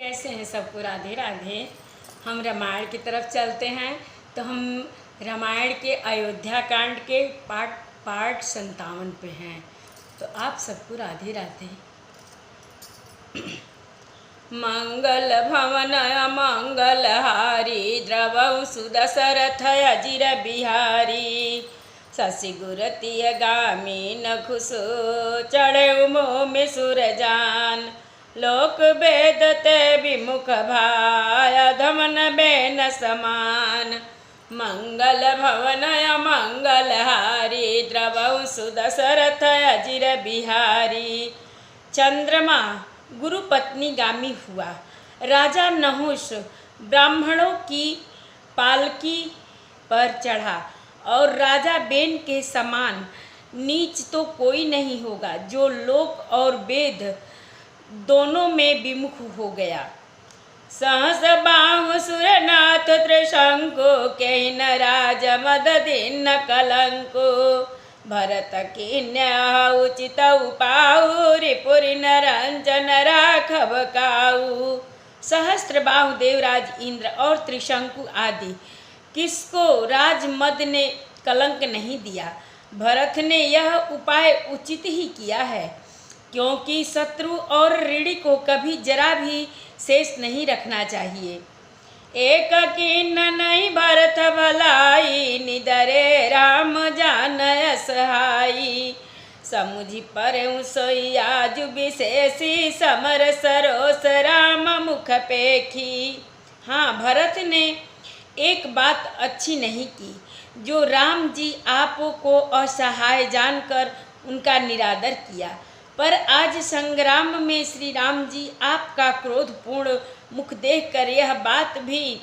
कैसे हैं सबको? राधे राधे। हम रामायण की तरफ चलते हैं। तो हम रामायण के अयोध्या कांड के पाठ 57 पे हैं। तो आप सबको राधे राधे। मंगल भवन मंगल हारी द्रवौ सुदशरथ अजिर बिहारी शशि गुरतिय गामी नखुसो चढ़े मोह में सुरजान लोक वेद ते विमुख भाय धमन बेन समान मंगल भवन मंगल हारी द्रवौ सुदशरथ अजिर बिहारी। चंद्रमा गुरु पत्नी गामी हुआ। राजा नहुष ब्राह्मणों की पालकी पर चढ़ा और राजा बेन के समान नीच तो कोई नहीं होगा जो लोक और वेद दोनों में विमुख हो गया। सहस बाहु सुरनाथ त्रिशंको के न राज मद दिन कलंको भरत की न्याय उचित उपाऊ रिपुरी नरंजन राघव काऊ। सहस्त्र बाहु देवराज इंद्र और त्रिशंकु आदि किसको राजमद ने कलंक नहीं दिया। भरत ने यह उपाय उचित ही किया है, क्योंकि शत्रु और ऋणी को कभी जरा भी शेष नहीं रखना चाहिए। एक किन्न नहीं भरत भलाई निदरे राम जानय सहाई समुझि पर सोई आज विशेषी समर सरोस राम मुख पेखी। हाँ, भरत ने एक बात अच्छी नहीं की, जो राम जी आप को असहाय जानकर उनका निरादर किया। पर आज संग्राम में श्री राम जी आपका क्रोधपूर्ण मुख देखकर यह बात भी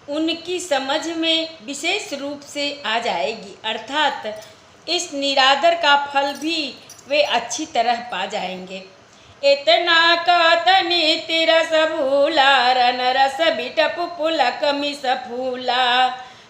उनकी समझ में विशेष रूप से आ जाएगी, अर्थात इस निरादर का फल भी वे अच्छी तरह पा जाएंगे। इतना कहतनि तिरस भूला रन रस बिटप पुलक मिस फूला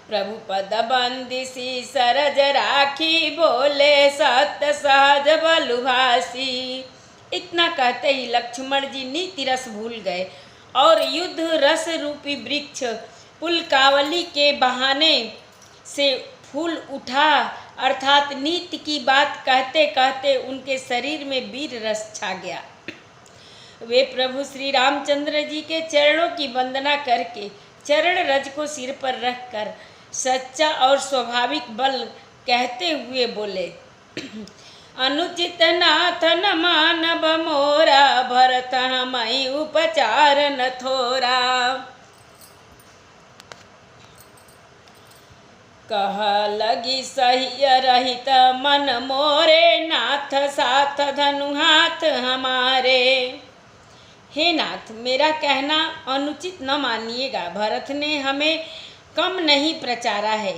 प्रभु पद बंदिसी सरज राखी बोले सत्य सहज बलुभासी। इतना कहते ही लक्ष्मण जी नीति रस भूल गए और युद्ध रस रूपी वृक्ष पुलकावली के बहाने से फूल उठा, अर्थात नीति की बात कहते कहते उनके शरीर में वीर रस छा गया। वे प्रभु श्री रामचंद्र जी के चरणों की वंदना करके चरण रज को सिर पर रखकर सच्चा और स्वाभाविक बल कहते हुए बोले, अनुचित नाथ न मानव मोरा भरत हमई उपचार न थोरा कह लगी सही रहित मन मोरे नाथ साथ धनु हाथ हमारे। हे नाथ, मेरा कहना अनुचित न मानिएगा। भरत ने हमें कम नहीं प्रचारा है,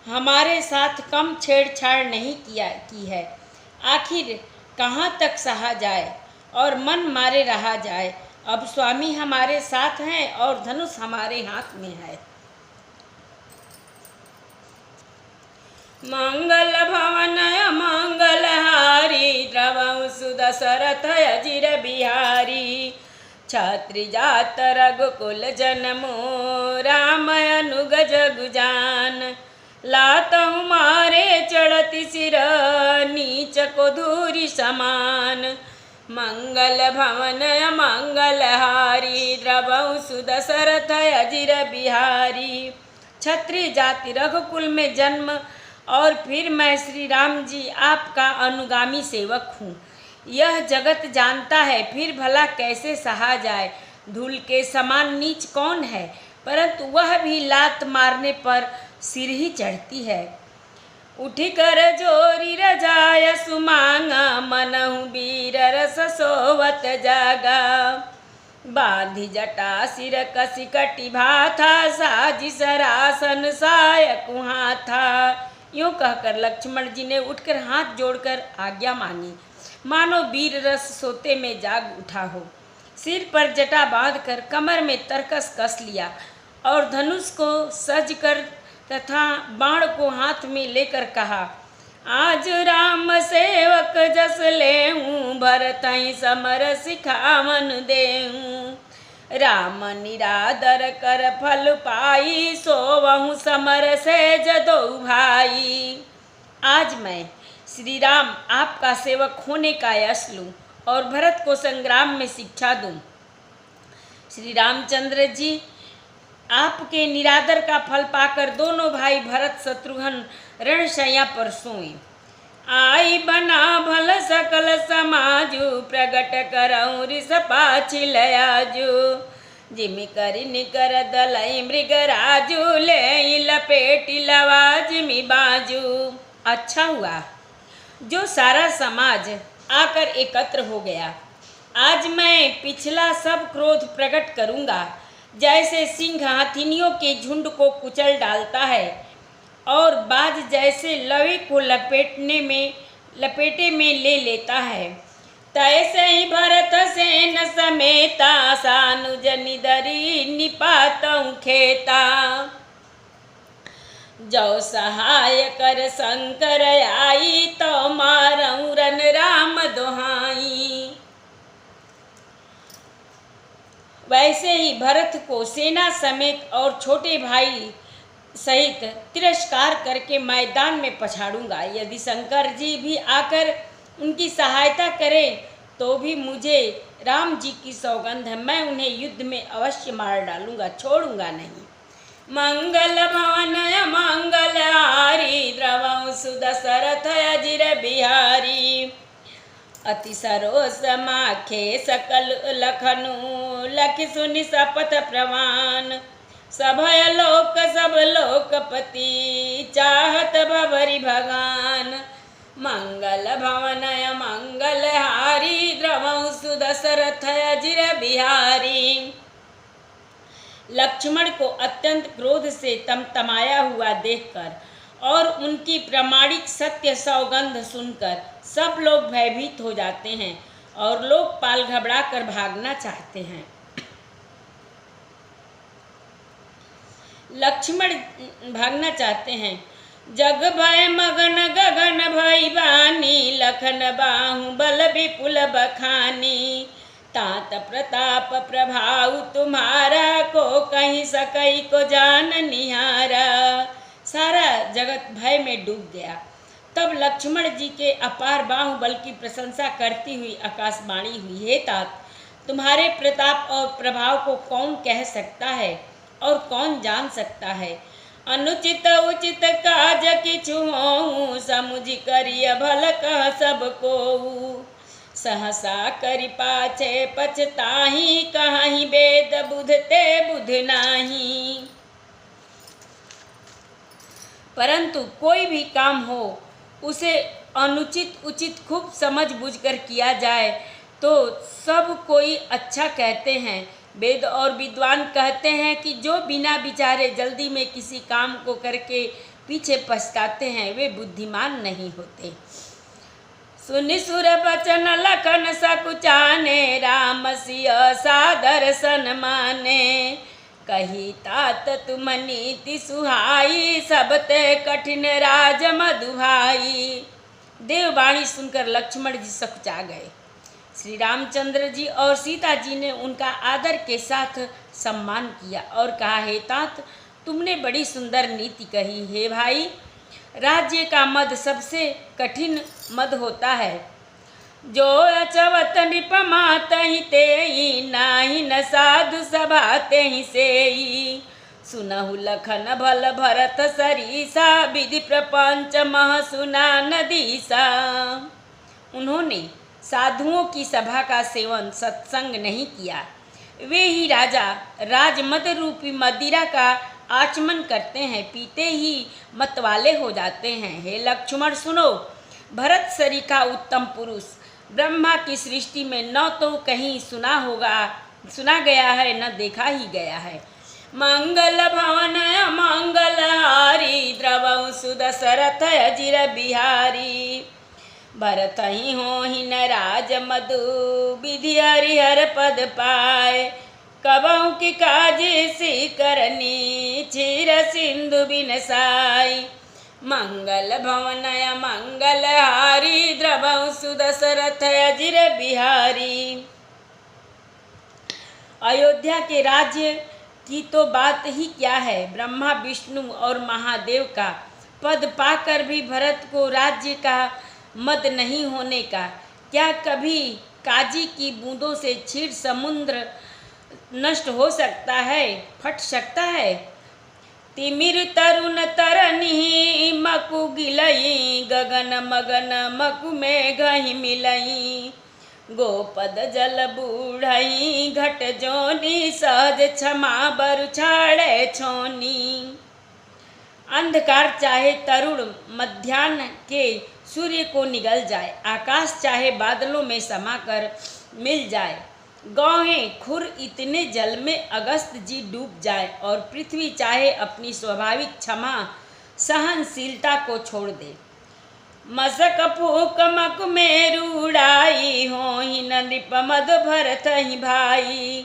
हमारे साथ कम छेड़छाड़ नहीं की है। आखिर कहाँ तक सहा जाए और मन मारे रहा जाए। अब स्वामी हमारे साथ हैं और धनुष हमारे हाथ में है। मंगल भवन मंगल हारी द्रवौ सुदशरथ अजिर बिहारी छात्री जात रघुकुल जनमो राम अनुग जगुजान लातहु मारे चढ़ती सिर नीच को धूरी समान मंगल भवन मंगल हारी द्रवौ सुदशरथ अजिर बिहारी। क्षत्रिय जाति रघुकुल में जन्म और फिर मैं श्री राम जी आपका अनुगामी सेवक हूँ, यह जगत जानता है। फिर भला कैसे सहा जाए। धूल के समान नीच कौन है, परंतु वह भी लात मारने पर सिर ही चढ़ती है। उठी कर जोरी रजाय सुमांगा मनहु वीर रस सोवत जागा बांधी जटा सिर कसी कटी भाथा साजी सरासन साय कुहा था। यूँ कहकर लक्ष्मण जी ने उठकर हाथ जोड़कर आज्ञा मांगी, मानो वीर रस सोते में जाग उठा हो। सिर पर जटा बांधकर कमर में तरकस कस लिया और धनुष को सज कर तथा बाण को हाथ में लेकर कहा, आज राम सेवक जस लेहूँ, भरतहि समर सिखावन देहूँ। राम निरादर कर फल पाई, सोवहु समर से जदो भाई। आज मैं श्री राम आपका सेवक होने का यश लूँ और भरत को संग्राम में शिक्षा दूँ। श्री रामचंद्र जी आपके निरादर का फल पाकर दोनों भाई भरत शत्रुघ्न रणशैया पर सोए। आई बना भल सकल समाजु, प्रगट करऊँ रिस पाछिल आजु। जिमि करि निकर दलई मृगराजु, ले लपेटी लवा जिमि बाजू। अच्छा हुआ जो सारा समाज आकर एकत्र हो गया। आज मैं पिछला सब क्रोध प्रकट करूँगा। जैसे सिंह हाथिनियों के झुंड को कुचल डालता है और बाज जैसे लवे को लपेटे में ले लेता है, तैसे ही भरत सेन समेता, सानुज निदरी निपातऊ खेता। जो सहाय कर शंकर आई, तो मारऊ रन राम दोहाई। वैसे ही भरत को सेना समेत और छोटे भाई सहित तिरस्कार करके मैदान में पछाड़ूंगा। यदि शंकर जी भी आकर उनकी सहायता करें तो भी मुझे राम जी की सौगंध है, मैं उन्हें युद्ध में अवश्य मार डालूंगा, छोड़ूंगा नहीं। मंगल भवन मंगल हारी, द्रवहु सुदशरथ अजिर बिहारी। अति सरोस माखे सकल लखनु, लखि सुनि सपथ प्रमाण। सभय लोक सब लोकपति, चाहत भवरि भगान। मंगल भवन मंगल हारी, द्रवहु सुदशरथ अजिर बिहारी। लक्ष्मण को अत्यंत क्रोध से तमतमाया हुआ देखकर और उनकी प्रामाणिक सत्य सौगंध सुनकर सब लोग भयभीत हो जाते हैं और लोकपाल घबरा कर भागना चाहते हैं। लक्ष्मण भागना चाहते हैं। जग भय मगन गगन भई बानी, लखन बाहु बल विपुल बखानी। तात प्रताप प्रभाव तुम्हारा, को कहीं सकई को जान निहारा। सारा जगत भय में डूब गया। तब लक्ष्मण जी के अपार बाहुबल की प्रशंसा करती हुई आकाशवाणी हुई, हे तात, तुम्हारे प्रताप और प्रभाव को कौन कह सकता है और कौन जान सकता है। अनुचित उचित काज किछु होऊँ, समुझ करिय भल कह सबको। सहसा करि पाछे पछताही, कहीं वेद बुझते बुझ नाही। परंतु कोई भी काम हो उसे अनुचित उचित खूब समझ बूझकर किया जाए तो सब कोई अच्छा कहते हैं। वेद और विद्वान कहते हैं कि जो बिना विचारे जल्दी में किसी काम को करके पीछे पछताते हैं वे बुद्धिमान नहीं होते। सुनि सुर बचन लखन सकुचाने, राम सिय सादर सन माने। कही तात तुम नीति सुहाई, सबते कठिन राज मधुभाई। देववाणी सुनकर लक्ष्मण जी सकुचा गए। श्री रामचंद्र जी और सीता जी ने उनका आदर के साथ सम्मान किया और कहा, हे तात, तुमने बड़ी सुंदर नीति कही। हे भाई, राज्य का मद सबसे कठिन मद होता है। जो अचवत नृप मातहि तेई, नाही न साधु सभा तेहि सेई। सुनहु लखन भल भरत सरीसा, विधि प्रपंच मह सुना नदीसा। उन्होंने साधुओं की सभा का सेवन सत्संग नहीं किया। वे ही राजा राजमद रूपी मदिरा का आचमन करते हैं, पीते ही मतवाले हो जाते हैं। हे लक्ष्मण सुनो, भरत सरीखा उत्तम पुरुष ब्रह्मा की सृष्टि में न तो कहीं सुना गया है न देखा ही गया है। मंगल भवन मंगल हारी, द्रवहु सुदशरथ अजिर बिहारी। भरत ही हो ही न राज मधु, विधि हरिहर पद पाए। कबहु की काज सी करनी, क्षीर सिंधु बिन साई। मंगल भवनय मंगलहारी द्रवहु सुदशरथ अजिर बिहारी। अयोध्या के राज्य की तो बात ही क्या है, ब्रह्मा विष्णु और महादेव का पद पाकर भी भरत को राज्य का मद नहीं होने का। क्या कभी काजी की बूंदों से क्षीर समुद्र नष्ट हो सकता है, फट सकता है। तिमिर तरुण तरनी मकु गिलई, गगन मगन मकु मेघ ही मिलई। गोपद जल बूढ़ई घट जोनी, सहज क्षमा बर छाड़े छोनी। अंधकार चाहे तरुण मध्याह्न के सूर्य को निगल जाए, आकाश चाहे बादलों में समाकर मिल जाए, गौहें खुर इतने जल में अगस्त जी डूब जाए और पृथ्वी चाहे अपनी स्वाभाविक क्षमा सहनशीलता को छोड़ दे। मसक फूक मक मेरु उड़ाई, हो ही नृप मद भरत ही भाई।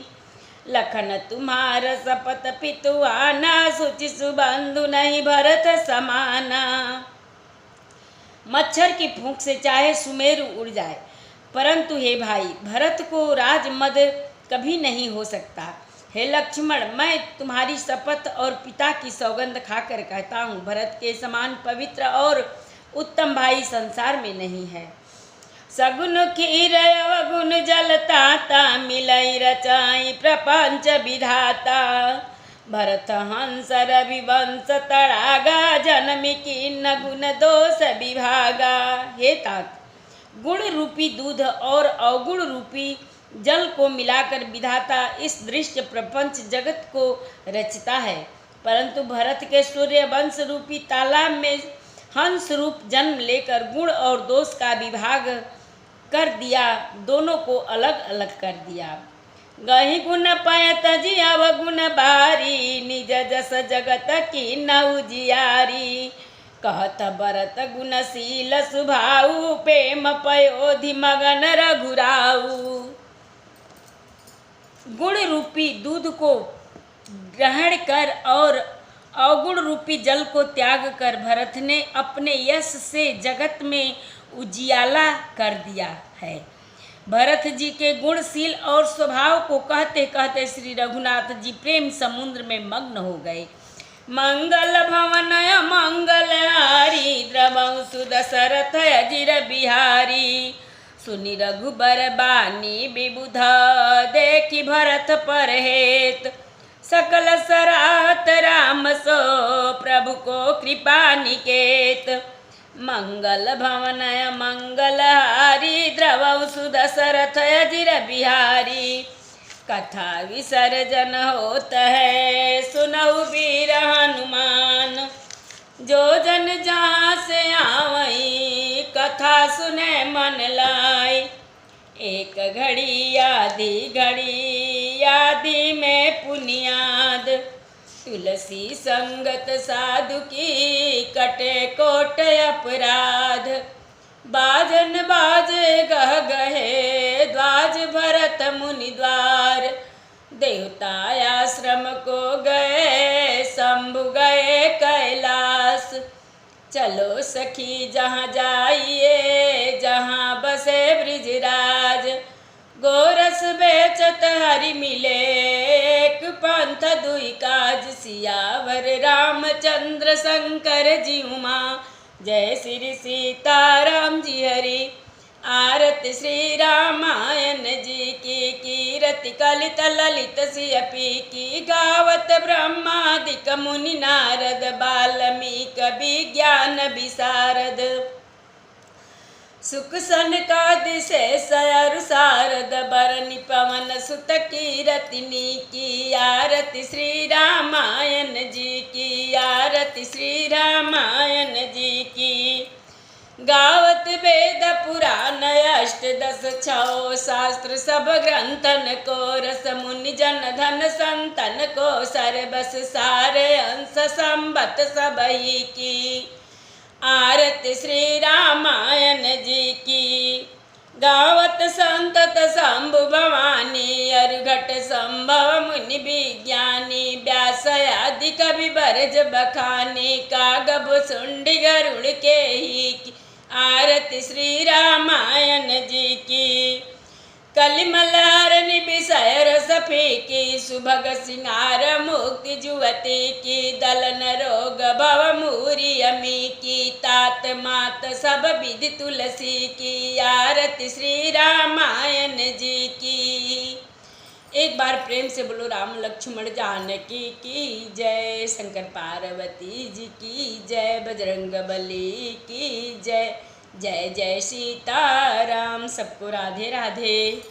लखन तुम्हार सपत पितुआना, सुचि सुबंधु नहीं भरत समाना। मच्छर की फूंक से चाहे सुमेरु उड़ जाए, परंतु हे भाई भरत को राजमद कभी नहीं हो सकता। हे लक्ष्मण, मैं तुम्हारी शपथ और पिता की सौगंध खाकर कहता हूँ, भरत के समान पवित्र और उत्तम भाई संसार में नहीं है। सगुन खीर अवगुण जलताता, मिलई रचाई प्रपंच विधाता। भरत हंस रविवंश तड़ागा, जन्म किन्न गुण दोष विभागा। हे तात, गुण रूपी दूध और अवगुण रूपी जल को मिलाकर विधाता इस दृश्य प्रपंच जगत को रचता है, परंतु भरत के सूर्य वंश रूपी तालाब में हंस रूप जन्म लेकर गुण और दोष का विभाग कर दिया, दोनों को अलग अलग कर दिया। गहि गुण पयत जी अवगुण बारी, निज जस जगत की न उजियारी। कहत भरत गुणशील सुभाऊ, प्रेम पयोधि मगन रघुराऊ। गुण रूपी दूध को ग्रहण कर और अवगुण रूपी जल को त्याग कर भरत ने अपने यश से जगत में उजियाला कर दिया है। भरत जी के गुणशील और स्वभाव को कहते कहते श्री रघुनाथ जी प्रेम समुद्र में मग्न हो गए। मंगल भवन मंगलहारी, द्रवहु सुदशरथ अजिर बिहारी। सुनि रघुबर बानी विबुध, देखि भरत पर हेत। सकल सराहत राम सो, प्रभु को कृपा निकेत। मंगल भवन मंगलहारी, द्रवहु सुदशरथ अजिर बिहारी। कथा विसर्जन होत है, सुनहु वीर हनुमान। जो जन जहाँ से आवई, कथा सुने मन लाई। एक घड़ी आधी घड़ी, आदि में पुनियाद। तुलसी संगत साधु की, कटे कोट अपराध। बाजन बाजे गह गहे, द्वाज भरत मुनि द्वार। देवता आश्रम को गए, शंभु गए कैलाश। चलो सखी जहाँ जाइए, जहाँ बसे ब्रिजराज। गोरस बेचत हरि मिले, एक पंथ दुई काज। सियावर रामचंद्र शंकर जी उमा, जय श्री सीताराम जी हरि। आरती श्री रामायण जी की, कीरति कलित ललित सियपी की। गावत ब्रह्मादिक मुनि नारद, बाल्मीक विज्ञान विशारद। सुख सनकादि शेष अरु शारद, बरनि पवन सुत कीरति की। आरती श्री रामायण जी की, आरती श्री रामायण जी की। गावत वेद पुराण अष्टदश छौ, शास्त्र सब ग्रंथन को। रस मुनि जन धन संतन को, सर्वस सारे अंश संबत सबही की। आरती श्री रामायण जी की। गावत संतत शंभु भवानी अरुघट संभव मुनि विज्ञानी व्यास आदि कवि बरज बखानी कागब सुंडी गरुड़ के ही की आरती श्री रामायण जी की। कलिमलहर निबिसय रस फीकी सुभग सिंगार मुक्ति जुवती की दलन रोग भव मूरी अमी की तात मात सब विधि तुलसी की आरती श्री रामायण जी की। एक बार प्रेम से बोलो राम लक्ष्मण जानकी की जय, शंकर पार्वती जी की जय, बजरंग बली की जय। जय जय सीताराम। सबको राधे राधे।